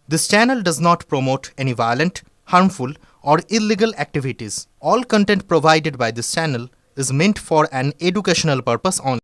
This channel does not promote any violent, harmful, or illegal activities. All content provided by this channel is meant for an educational purpose only.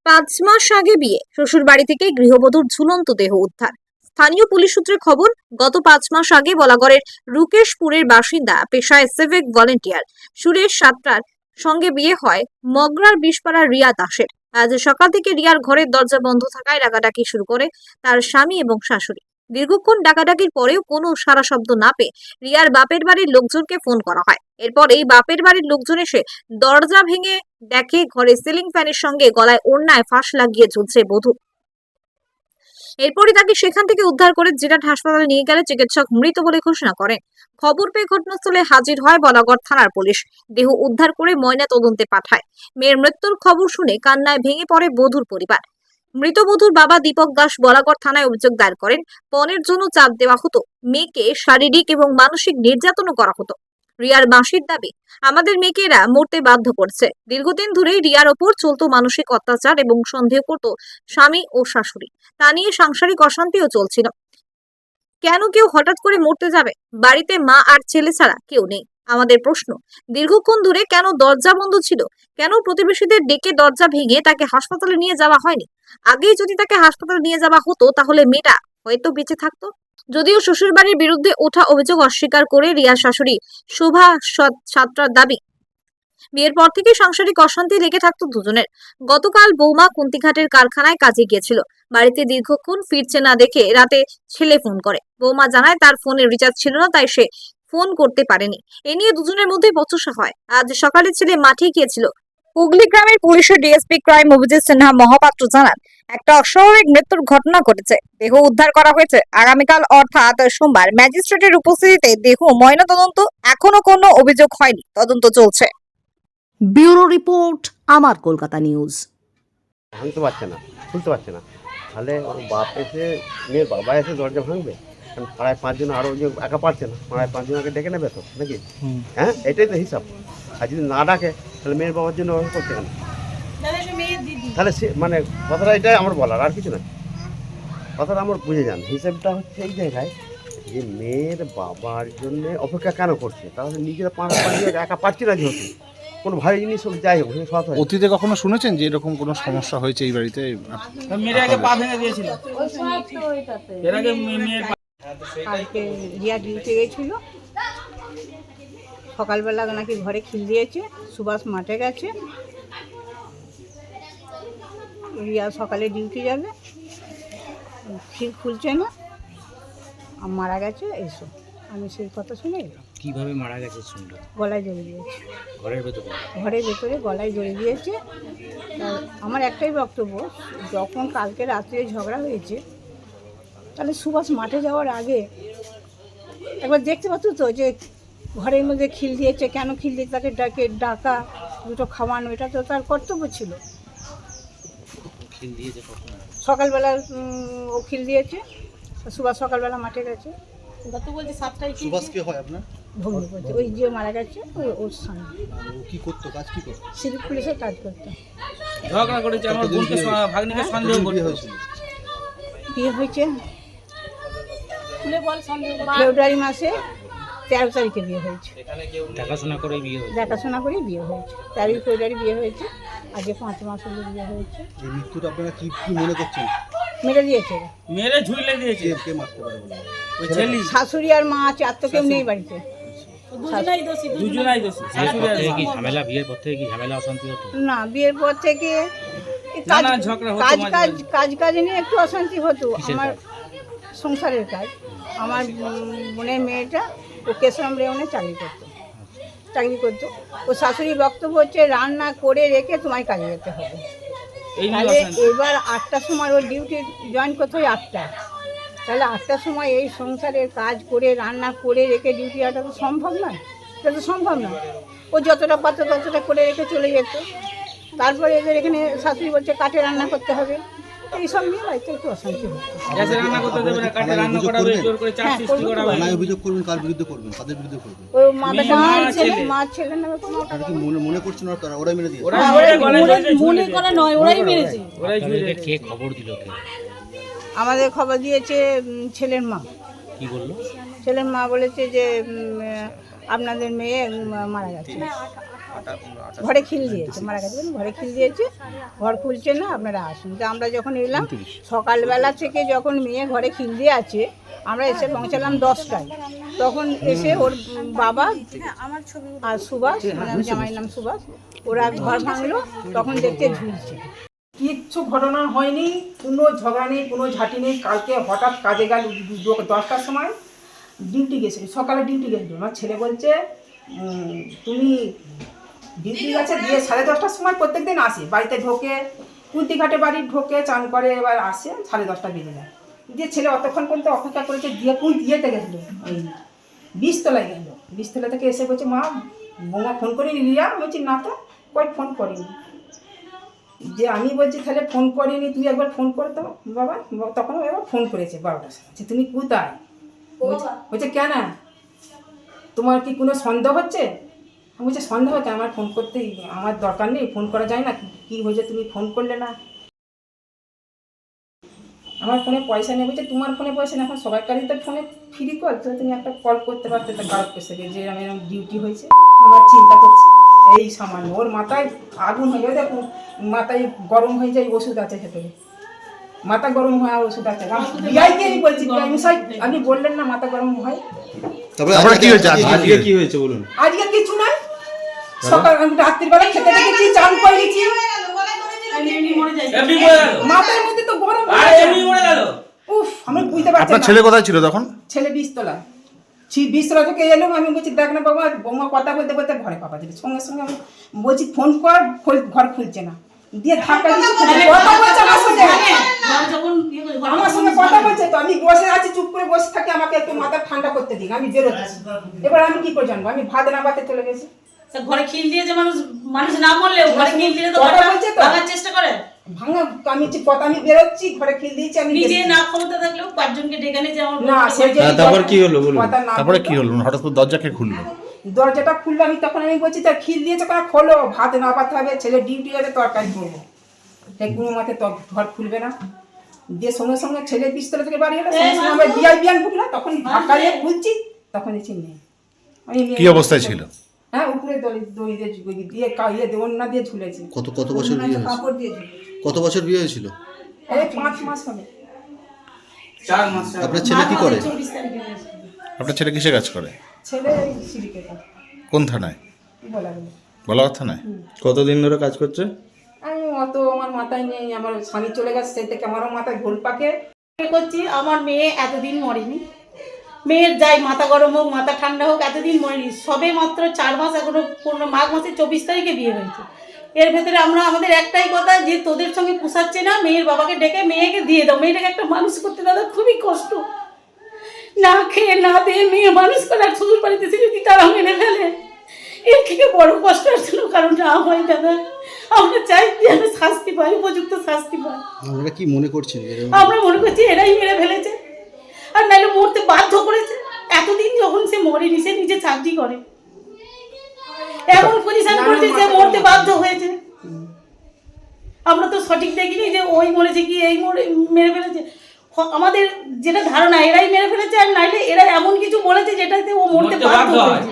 পাঁচ মাস আগে বিয়ে, শ্বশুর বাড়ি থেকে গৃহবধূর ঝুলন্ত দেহ উদ্ধার। স্থানীয় পুলিশ সূত্রে খবর, গত 5 মাস আগে বলাগড়ের রুকেশপুরের বাসিন্দা, পেশায় সিভিক ভলেন্টিয়ার সুরেশ সাতরার সঙ্গে বিয়ে হয় মগরার বিষপাড়ার রিয়া দাসের। আজ সকাল থেকে রিয়ার ঘরের দরজা বন্ধ থাকায় ডাকাডাকি শুরু করে তার স্বামী এবং শাশুড়ি। দীর্ঘক্ষণ ডাকাডাকির পরেও কোনো সাড়া শব্দ না পেয়ে রিয়ার বাপের বাড়ির লোকজনকে ফোন করা হয়। এরপর এই বাপের বাড়ির লোকজন এসে দরজা ভেঙে দেখে ঘরে সিলিং ফ্যানের সঙ্গে গলায় ওড়নায় ফাঁস লাগিয়ে ঝুলছে বধূ। এরপরই তাকে সেখান থেকে উদ্ধার করে জিরাট হাসপাতালে নিয়ে গেলে চিকিৎসক মৃত বলে ঘোষণা করেন। খবর পেয়ে ঘটনাস্থলে হাজির হয় বলাগড় থানার পুলিশ। দেহ উদ্ধার করে ময়না তদন্তে পাঠায়। মেয়ের মৃত্যুর খবর শুনে কান্নায় ভেঙে পড়ে বধূর পরিবার। মৃত বধূর বাবা দীপক দাস বলাগড় থানায় অভিযোগ দায়ের করেন, পণের জন্য চাপ দেওয়া হতো, মেয়েকে শারীরিক এবং মানসিক নির্যাতনও করা হতো। রিয়ার মাসির দাবি, আমাদের মেয়েকে এরা মরতে বাধ্য করছে। দীর্ঘদিন ধরেই রিয়ার ওপর চলতো মানসিক অত্যাচার এবং সন্দেহ করত স্বামী ও শাশুড়ি। তা নিয়ে সাংসারিক অশান্তিও চলছিল। কেন কেউ হঠাৎ করে মরতে যাবে? বাড়িতে মা আর ছেলে ছাড়া কেউ নেই। আমাদের প্রশ্ন, দীর্ঘক্ষণ ধরে কেন দরজা বন্ধ ছিল? কেন প্রতিবেশীদের ডেকে দরজা ভেঙে তাকে হাসপাতালে নিয়ে যাওয়া হয়নি? আগেই যদি তাকে হাসপাতালে নিয়ে যাওয়া হতো তাহলে মেয়েটা হয়তো বেঁচে থাকতো। যদিও শ্বশুরবাড়ির বিরুদ্ধে ওঠা অভিযোগ অস্বীকার করে রিয়ার শাশুড়ি শোভা সাতরার দাবি, বিয়ের পর থেকে সাংসারিক অশান্তি লেগে থাকতো দুজনের। গতকাল বৌমা কুন্তিঘাটের কারখানায় কাজে গিয়েছিল। বাড়িতে দীর্ঘক্ষণ ফিরছে না দেখে রাতে ছেলে ফোন করে। বৌমা জানায় তার ফোনে রিচার্জ ছিল না, তাই সে ফোন করতে পারেনি। এ নিয়ে দুজনের মধ্যে বচসা হয়। আজ সকালে ছেলে মাঠে গিয়েছিল। হুগলি গ্রামের পুলিশের ডিএসপি ক্রাইম অভিজিৎ সিনহা মহাপাত্র জানান, একটা অস্বাভাবিক মৃত্যুর ঘটনা ঘটেছে। দেহ উদ্ধার করা হয়েছে। আগামীকাল অর্থাৎ সোমবার ম্যাজিস্ট্রেটের উপস্থিতিতে দেহ ময়না তদন্ত। এখনো কোনো অভিযোগ হয়নি, তদন্ত চলছে। ব্যুরো রিপোর্ট, আমার কলকাতা নিউজ। ভাঙতে পারছে না, খুলতে পারছে না, তাহলে ওর বাপ এসে, মেয়ের বাবা এসে দরজা ভাঙবে? কারণ পাড়ায় 5 জন আরও যে একা পারছে না, পাড়ায় 5 জনকে ডেকে নেবে তো নাকি? হ্যাঁ, এটাই তো হিসাব। আর যদি না ডাকে তাহলে মেয়ের বাবার জন্য ওরকম করছে কেন? তাহলে সে মানে কথাটা এটাই আমার বলার, আর কিছু না। কথাটা আমার বুঝে যান, হিসাবটা হচ্ছে এই জায়গায় যে মেয়ের বাবার জন্য অপেক্ষা কেন করছে? তাহলে নিজেরা 5 একা পারছে না, যেহেতু কোনো ভারী জিনিস হোক, যাই হোক, সৎ হয়। অতীতে কখনো শুনেছেন যে এরকম কোনো সমস্যা হয়েছে এই বাড়িতে? মেয়ের আগে পা ভেঙে দিয়েছিল। এর আগে মেয়ের কালকে রিয়া ডিউটি গেছিল, সকালবেলা নাকি ঘরে খিল দিয়েছে, সুভাষ মাঠে গেছে, রিয়া সকালে ডিউটি যাবে, খিল খুলছে না, মারা গেছে। এইসব আমি সেই কথা শুনে এলাম। কিভাবে মারা গেছে শুনলাম? গলায় জড়িয়ে দিয়েছে, ঘরের ভেতরে? ঘরের ভেতরে গলায় জড়িয়ে দিয়েছে। আমার একটাই বক্তব্য, যখন কালকে রাত্রে ঝগড়া হয়েছে, তাহলে সুভাষ মাঠে যাওয়ার আগে একবার দেখতে পাচ্ছ তো যে ঘরের মধ্যে খিল দিয়েছে, কেন খিল দিয়ে তাকে ডাকা, দুটো খাওয়ানো, এটা তো তার কর্তব্য ছিল। খিল দিয়েছে কখন? সকালবেলা ও খিল দিয়েছে, সুভাষ সকালবেলা মাঠে গেছে। সুভাষ কে হয় আপনার? ভগ্নিপতি, ওই যে মারা গেছে ওর স্বামী। ও কি করতো, কাজ কি করতো? সিভিক পুলিশের কাজ করতো। ঝগড়া করেছে, আমার বোনকে ভাগ্নিকে সন্দেহ করছে। বিয়ে হয়েছে ফেব্রুয়ারি মাসে 13 তারিখে বিয়ে হয়েছে। দেখাশোনা করে বিয়ে হয়েছে? দেখাশোনা করে বিয়ে হয়েছে, 13 ফেব্রুয়ারি বিয়ে হয়েছে। আজকে 5 মাস হলো বিয়ে হয়েছে। এই মৃত্যুটা আপনারা কি মনে করছেন? মেরে দিয়েছে, মেরে ঝুলে দিয়েছে। কে মারতে পারে বলে? ওই ছেলে শাশুড়ি আর মা আছে, আর তো কেউ নেই বাড়িতে। দুজনাই দোষী। শাশুড়ি আর মা। ঝামেলা বিয়ের পর থেকে কি ঝামেলা অশান্তি হতো? না, বিয়ের পর থেকে কাজ নিয়ে একটু অশান্তি হতো। আমার সংসারের কাজ, আমার বোনের মেয়েটা ও কেশরাম রেওনে চাকরি করতো। ও শাশুড়ি বক্তব্য হচ্ছে রান্না করে রেখে তোমায় কাজে যেতে হবে। তাহলে এবার 8টার সময় ওর ডিউটি জয়েন করতে হয় 8টায়, তাহলে 8টার সময় এই সংসারের কাজ করে রান্না করে রেখে ডিউটি যাওয়াটা তো সম্ভব নয়, এটা তো সম্ভব নয়। ও যতটা পারত ততটা করে রেখে চলে যেত। তারপরে এদের এখানে শাশুড়ি বলছে কাঠে রান্না করতে হবে, এইসব নিয়ে বাড়িতে একটু অশান্তি হচ্ছে। গ্যাসে রান্না করতে দেবে না, কাঠে রান্না করাবে, জোর করে চাপ হ্যাঁ, সৃষ্টি করা হবে। থানায় অভিযোগ করবেন, কার বিরুদ্ধে করবেন, কাদের বিরুদ্ধে করবেন? ওই মাদাটা মেয়ে, ছেলে, ছেলে। মা ছেলে নামে কোনো আপনারা কি মনে করছেন ওরাই মেরে দিয়েছে? ওরা মনে করা নয়, ওরাই মেরেছে, ওরাই ঝুলে কে খবর দিল কে? আমাদের খবর দিয়েছে ছেলের মা। কি বললো? ছেলের মা বলেছে যে আপনাদের মেয়ে মারা গেছে, ঘরে খিল দিয়েছে, মারা গেছে, ঘরে খিল দিয়েছে, ঘর খুলছে না, আপনারা আসুন। তো আমরা যখন এলাম সকালবেলা থেকে, যখন মেয়ে ঘরে খিল দিয়ে আছে, আমরা এসে পৌঁছালাম 10টায়। তখন এসে ওর বাবা আর সুভাষ, মানে আমার জামাইয়ের নাম সুভাষ, ওরা ঘর ভাঙলো, তখন দেখতে ঝুলছে। কিচ্ছু ঘটনা হয়নি, কোনো ঝগড়া নেই, কোনো ঝাঁটি নেই। কালকে হঠাৎ কাজে গেল 10টার সময়, ডিউটি গেছিল, সকালে ডিউটি গেছিল। আমার ছেলে বলছে তুমি ডিউটি গেছে, দিয়ে 10:30টার সময় প্রত্যেকদিন আসে, বাড়িতে ঢোকে, কুন্তিঘাটে বাড়ি ঢোকে, চান করে, এবার আসে 10:30টা বেজে যায়। দিয়ে ছেলে অতক্ষণ পর্যন্ত অপেক্ষা করেছে, দিয়ে দিয়েতে গেছিলো ওই 20তলায় গেল। 20তলা থেকে এসে বলছে মা বৌমা ফোন করিনি রিয়া? বলছি না তো, কই ফোন করিনি। যে আমি বলছি তাহলে ফোন করিনি, তুই একবার ফোন করতো বাবা। তখন ও এবার ফোন করেছে 12টার সময়, যে তুমি কোথায়? বলছে কেন, তোমার কি কোনো সন্দেহ হচ্ছে? আমি বলছি সন্দেহ হচ্ছে, আমার ফোন করতেই আমার দরকার নেই, ফোন করা যায় না, কী হয়েছে তুমি ফোন করলে না? আমার ফোনে পয়সা নেই। বলছে তোমার ফোনে পয়সা নেই, এখন সবাইকারই তো ফোনে ফ্রি কল, তাহলে তুমি একটা কল করতে পারতে, তা কারোর কাছে যে আমি এরকম ডিউটি হয়েছে, আমার চিন্তা করছি। এই সামান্য ওর মাথায় আগুন হয়ে যায়, দেখুন মাথায় গরম হয়ে যায়, ওষুধ আছে ভেতরে, মাথা গরম হয় ওষুধ আছে। বিআইকে আমি বলছি, বিআই মশাই আপনি বললেন না মাথা গরম হয়। তারপরে কি হয়েছে আজকে? কি হয়েছে বলুন? আজকে কিছু নাই, সকাল আমি রাত্রিবেলা খেতে দেখেছি, চান করে নিয়েছি, মাথার মধ্যে তো গরম উফ, আমি বুঝতে পারছি না। ছেলে কোথায় ছিল তখন? ছেলে 20তলা, 20তলা থেকে এলাম। আমি বলছি দেখ না বাবা, বৌমা কথা বলতে বলতে ঘরে পাবা দিল, সঙ্গে সঙ্গে আমি বলছি ফোন কর, ঘর খুলছে না, দিয়ে ধাক্কা দিচ্ছি, কথা বলছে আমার সঙ্গে, আমার সঙ্গে কথা বলছে। তো আমি বসে আছি, চুপ করে বসে থাকি, আমাকে একটু মাথা ঠান্ডা করতে দিন, আমি বেরোচ্ছি। এবার আমি কি করে জানবো, আমি ভাত রান্নাতে চলে গেছি। ঘরে খিল দিয়েছে, মানুষ না মরলেও ঘরে খিল দিলে তো ভাঙার চেষ্টা করে। ভাঙা আমি কথা, আমি বেরোচ্ছি, ঘরে খিল দিয়েছি, আমি নিজে না ক্ষমতা থাকলেও 5 জনকে ডেকে নিয়ে যাওয়া না। তারপর কি হলো বলুন? তারপরে কি হলো? হঠাৎ করে দরজা কে খুললো? দরজাটা খুললো, আমি তখন আমি বলছি তা খিল দিয়েছে কেন, খোলো, ভাত না পাতে হবে, ছেলে ডিউটি আছে, তরকারি করবো, তাই কোনো মতে ঘর খুলবে না। দিয়ে সঙ্গে সঙ্গে ছেলে 20তলা থেকে বাড়ি এলো, সঙ্গে সঙ্গে আমরা বিআই ঢুকলো, তখন ধাক্কা দিয়ে খুলছি, তখন দেখছি নেই। কি অবস্থায় ছিল? হ্যাঁ, উপরে দড়ি দিয়ে ওড়না দিয়ে ঝুলেছে। কত বছর বিয়ে হয়েছে? কাপড় দিয়ে ঝুলেছে। কত বছর বিয়ে হয়েছিল? এই 5 মাস হবে। 4 মাস। আপনার ছেলে কি করে? 24 তারিখে হয়েছে। আপনার ছেলে কিসে কাজ করে? ছেলে সিঁড়িতে কাজ কোন থানায়? বলা গেল। বলাগড় থানায়। কতদিন ধরে কাজ করছে? আমি অত আমার মাথায় নেই, আমার স্বামী চলে গেছে, সেই থেকে আমারও মাথায় ঘোল পাকে। করছি আমার মেয়ে এতদিন মরেনি, মেয়ের যাই মাথা গরম হোক মাথা ঠান্ডা হোক এতদিন মরেনি। সবে মাত্র 4 মাস, এখনো পূর্ণ মাঘ মাসে 24 তারিখে বিয়ে হয়েছে। এর ভেতরে আমাদের একটাই কথা, যে তোদের সঙ্গে পোষাচ্ছে না, মেয়ের বাবাকে ডেকে মেয়েকে দিয়ে দাও। মেয়েটাকে একটা মানুষ করতে দাদা খুবই কষ্ট, না খেয়ে না দিয়ে মেয়ে মানুষ করে, আর শ্বশুর বাড়িতে এসে যদি তারা মেনে ফেলে, এর থেকে বড় কষ্ট আর কোনো কারণ না হয় দাদা। আমরা চাই যে আমি শাস্তি পাই, উপযুক্ত শাস্তি পাই। আমরা কি মনে করছেন? আমরা মনে করছি এরাই মেরে ফেলেছে, আর নাহলে মরতে বাধ্য করেছে। এতদিন যখন সে মরেনি, সে নিজে চাকরি করে, এমন পজিশন করছে যে মরতে বাধ্য হয়েছে। আমরা তো সঠিক দেখিনি যে ওই মরেছে কি এই মেরে ফেলেছে। আমাদের যেটা ধারণা এরাই মেরে ফেলেছে, আর নাইলে এরা এমন কিছু বলেছে যেটাতে ও মরতে বাধ্য হয়েছে।